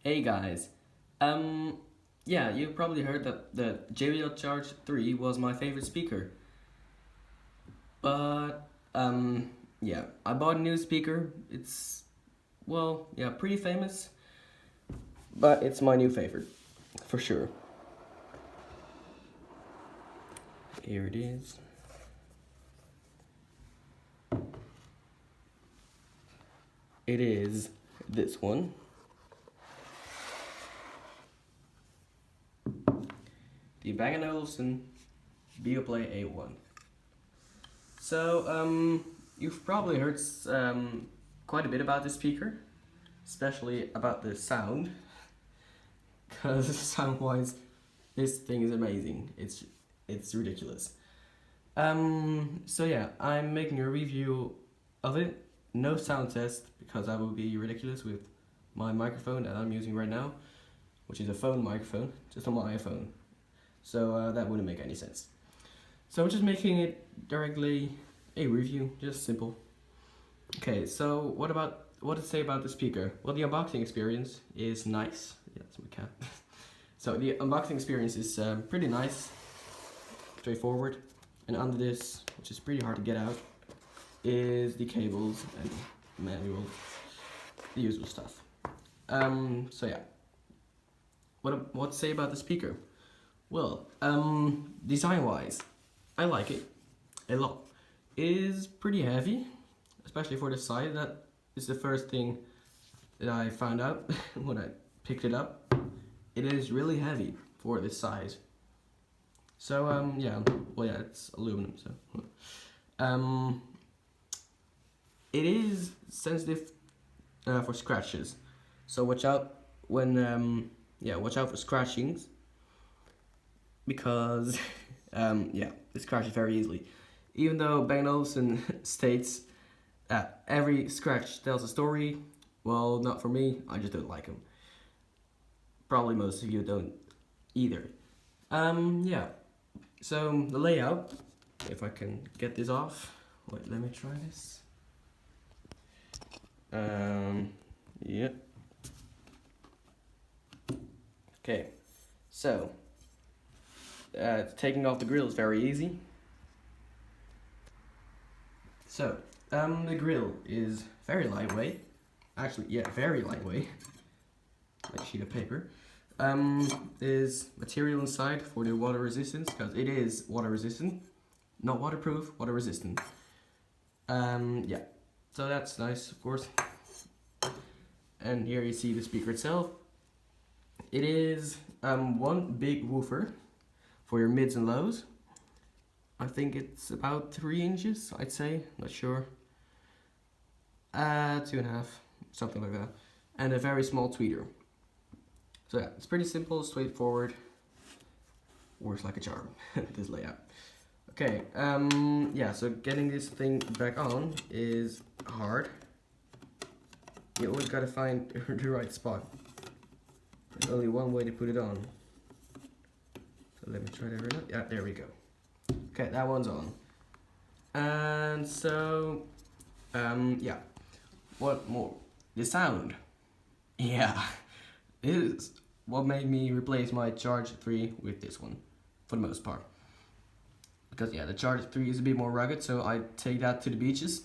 Hey guys, yeah, you probably heard that the Jbl Charge 3 was my favorite speaker. But, yeah, I bought a new speaker. It's, well, yeah, pretty famous, but it's my new favorite, for sure. Here it is. It is this one. The Bang& Olufsen Beoplay A1. So, you've probably heard quite a bit about this speaker, especially about the sound, because sound-wise, this thing is amazing. It's ridiculous. So yeah, I'm making a review of it. No sound test because that would be ridiculous with my microphone that I'm using right now, which is a phone microphone, just on my iPhone. So that wouldn't make any sense. So I'm just making it directly a review, just simple. Okay, so what to say about the speaker? Well, the unboxing experience is nice. Yeah, that's my cat. So the unboxing experience is pretty nice, straightforward. And under this, which is pretty hard to get out, is the cables and manual, the usual stuff. So yeah, what to say about the speaker? Well, design-wise, I like it a lot. It is pretty heavy, especially for the size. That is the first thing that I found out when I picked it up. It is really heavy for this size. So yeah, well yeah, it's aluminum. So it is sensitive for scratches. So watch out when watch out for scratchings because yeah, it scratches very easily. Even though Bang& Olufsen states that every scratch tells a story, well, not for me. I just don't like them. Probably most of you don't either. Yeah. So the layout, if I can get this off. Wait, let me try this. Yep. Okay. So taking off the grill is very easy. So the grill is very lightweight. Actually, yeah, very lightweight. Like a sheet of paper. There's material inside for the water resistance because it is water resistant, not waterproof, water resistant. Yeah, so that's nice, of course. And here you see the speaker itself. It is one big woofer for your mids and lows. I think it's about 3 inches, I'd say, not sure. 2.5, something like that. And a very small tweeter. So yeah, it's pretty simple, straightforward, works like a charm, this layout. Okay, yeah, so getting this thing back on is hard. You always gotta find the right spot. There's only one way to put it on. So let me try that right now. Yeah, there we go. Okay, that one's on. And so, yeah, what more? The sound. Yeah. This is what made me replace my Charge 3 with this one, for the most part. Because yeah, the Charge 3 is a bit more rugged, so I take that to the beaches.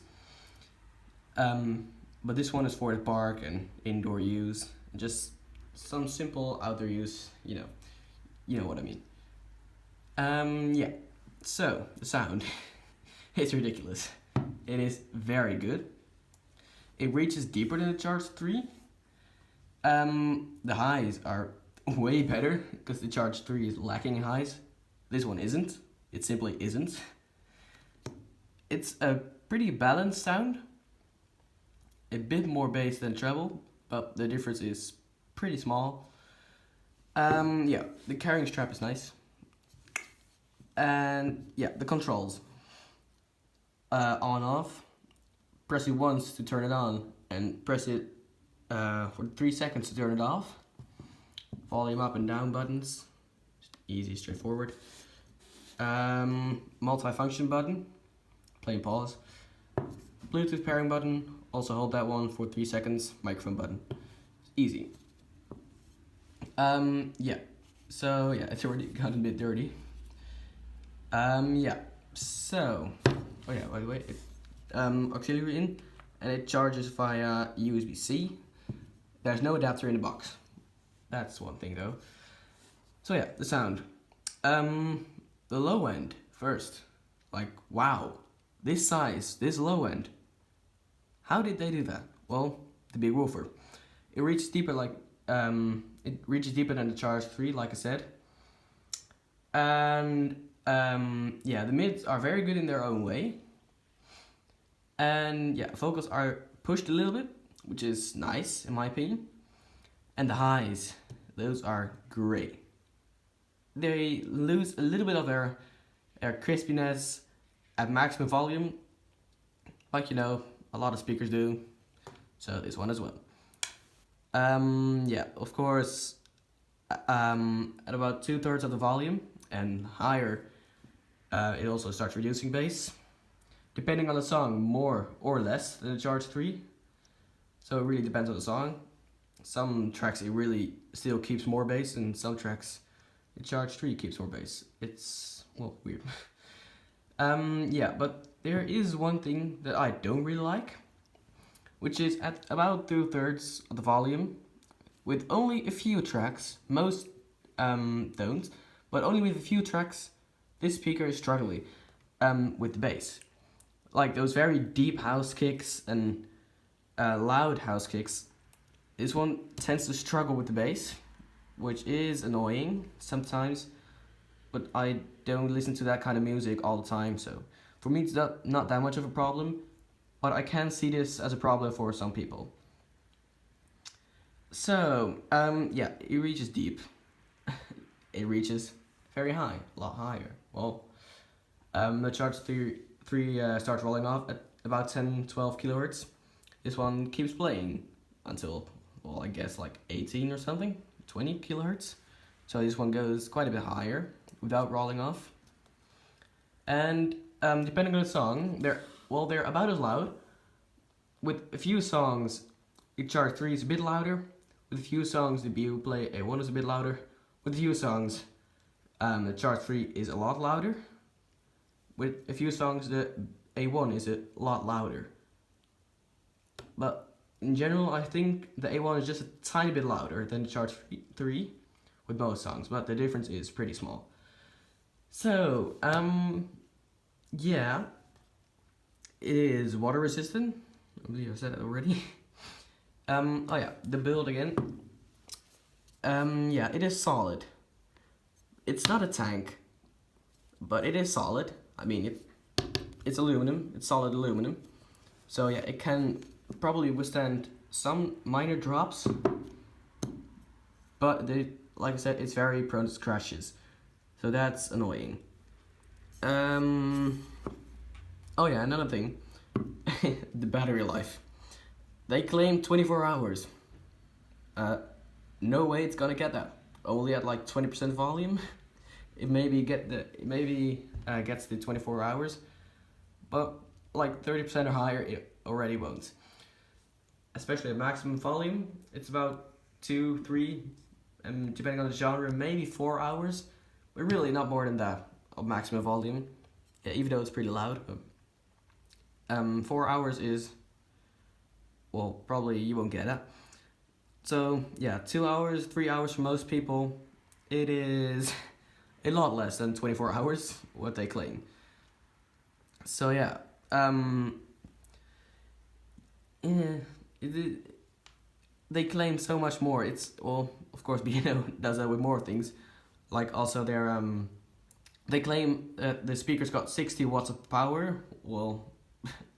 But this one is for the park and indoor use, and just some simple outdoor use, you know what I mean. Yeah, so the sound, it's ridiculous. It is very good. It reaches deeper than the Charge 3. The highs are way better because the Charge 3 is lacking highs. This one isn't. It simply isn't. It's a pretty balanced sound. A bit more bass than treble, but the difference is pretty small. Yeah, the carrying strap is nice. And yeah, the controls. On off. Press it once to turn it on and press it for 3 seconds to turn it off. Volume up and down buttons, just easy, straightforward. Multi-function button, play and pause. Bluetooth pairing button, also hold that one for 3 seconds. Microphone button, easy. Yeah. So yeah, it's already gotten a bit dirty. Yeah. So, oh yeah, by the way, it, auxiliary in, and it charges via USB-C. There's no adapter in the box. That's one thing though. So yeah, the sound. The low end first. Like, wow, this size, this low end. How did they do that? Well, the big woofer. It reaches deeper it reaches deeper than the Charge 3, like I said. And yeah, the mids are very good in their own way. And yeah, vocals are pushed a little bit, which is nice in my opinion. And the highs, those are great. They lose a little bit of their crispiness at maximum volume, like you know, a lot of speakers do. So this one as well. Yeah, of course, at about 2/3 of the volume and higher, it also starts reducing bass. Depending on the song, more or less than the Charge 3. So it really depends on the song. Some tracks it really still keeps more bass, and some tracks the Charge 3 keeps more bass. It's, well, weird. Yeah, but there is one thing that I don't really like, which is at about 2/3 of the volume, with only a few tracks. Most don't, but only with a few tracks, this speaker is struggling with the bass. Like those very deep house kicks and loud house kicks, this one tends to struggle with the bass, which is annoying sometimes, but I don't listen to that kind of music all the time, so for me it's not that much of a problem, but I can see this as a problem for some people. So, yeah, it reaches deep. It reaches very high, a lot higher. Well, the Charge 3 starts rolling off at about 10-12 kilohertz. This one keeps playing until, well, I guess like 18 or something, 20 kilohertz. So this one goes quite a bit higher without rolling off. And depending on the song, they're about as loud. With a few songs, the Charge 3 is a bit louder. With a few songs, the Beoplay A1 is a bit louder. With a few songs, the Charge 3 is a lot louder. With a few songs, the A1 is a lot louder. But in general, I think the A1 is just a tiny bit louder than the Charge 3 with most songs, but the difference is pretty small. So, yeah, it is water resistant. I believe I said it already. Oh yeah, the build again. Yeah, it is solid. It's not a tank, but it is solid. I mean, it's aluminum. It's solid aluminum. So yeah, it can probably withstand some minor drops, but like I said, it's very prone to scratches. So that's annoying. Oh yeah, another thing. The battery life. They claim 24 hours. No way it's gonna get that. Only at like 20% volume. It maybe gets the 24 hours, but like 30% or higher, it already won't. Especially at maximum volume, it's about 2, 3, and depending on the genre, maybe 4 hours, but really not more than that of maximum volume. Yeah, even though it's pretty loud, but 4 hours is, well, probably you won't get that. So yeah, 2 hours, 3 hours for most people, it is a lot less than 24 hours, what they claim. So yeah, they claim so much more. It's, well, of course, B&O does that with more things. Like also they claim that the speaker's got 60 watts of power. Well,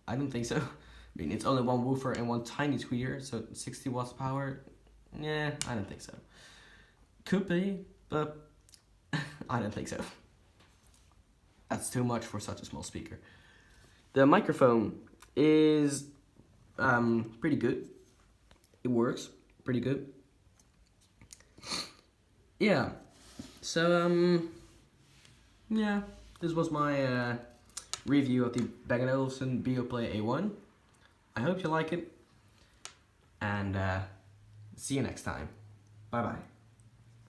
I don't think so. I mean, it's only one woofer and one tiny tweeter, so 60 watts of power, yeah, I don't think so. Could be, but I don't think so. That's too much for such a small speaker. The microphone is pretty good. It works pretty good. Yeah. So yeah, this was my review of the Bang & Olufsen Beoplay A1. I hope you like it, and see you next time. Bye bye.